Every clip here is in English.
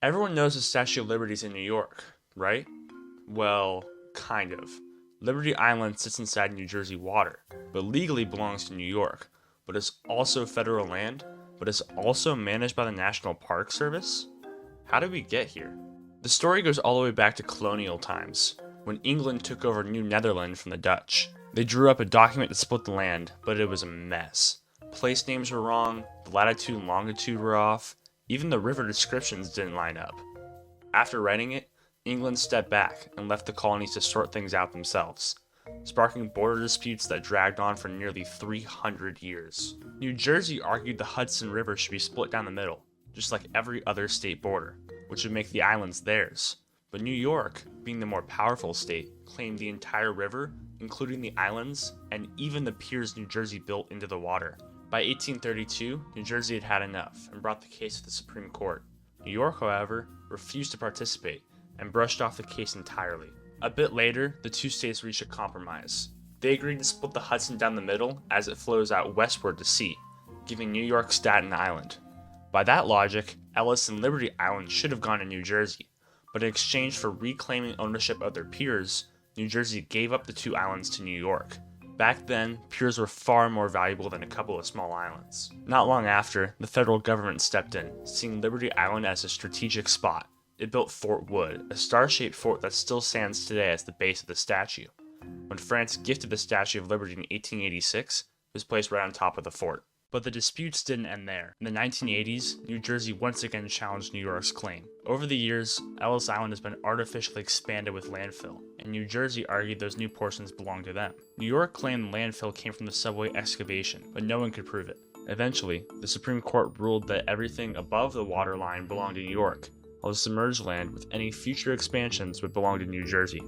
Everyone knows the Statue of Liberty is in New York, right? Well, kind of. Liberty Island sits inside New Jersey water, but legally belongs to New York, but is also federal land, but is also managed by the National Park Service? How did we get here? The story goes all the way back to colonial times, when England took over New Netherland from the Dutch. They drew up a document to split the land, but it was a mess. Place names were wrong, the latitude and longitude were off, even the river descriptions didn't line up. After writing it, England stepped back and left the colonies to sort things out themselves, sparking border disputes that dragged on for nearly 300 years. New Jersey argued the Hudson River should be split down the middle, just like every other state border, which would make the islands theirs. But New York, being the more powerful state, claimed the entire river, including the islands, and even the piers New Jersey built into the water. By 1832, New Jersey had had enough and brought the case to the Supreme Court. New York, however, refused to participate and brushed off the case entirely. A bit later, the two states reached a compromise. They agreed to split the Hudson down the middle as it flows out westward to sea, giving New York Staten Island. By that logic, Ellis and Liberty Island should have gone to New Jersey, but in exchange for reclaiming ownership of their piers, New Jersey gave up the two islands to New York. Back then, piers were far more valuable than a couple of small islands. Not long after, the federal government stepped in, seeing Liberty Island as a strategic spot. It built Fort Wood, a star-shaped fort that still stands today as the base of the statue. When France gifted the Statue of Liberty in 1886, it was placed right on top of the fort. But the disputes didn't end there. In the 1980s, New Jersey once again challenged New York's claim. Over the years, Ellis Island has been artificially expanded with landfill, and New Jersey argued those new portions belonged to them. New York claimed landfill came from the subway excavation, but no one could prove it. Eventually, the Supreme Court ruled that everything above the waterline belonged to New York, while the submerged land with any future expansions would belong to New Jersey.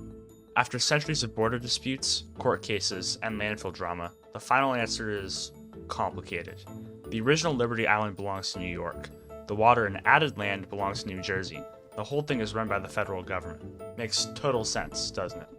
After centuries of border disputes, court cases, and landfill drama, the final answer is complicated. The original Liberty Island belongs to New York. The water and added land belongs to New Jersey. The whole thing is run by the federal government. Makes total sense, doesn't it?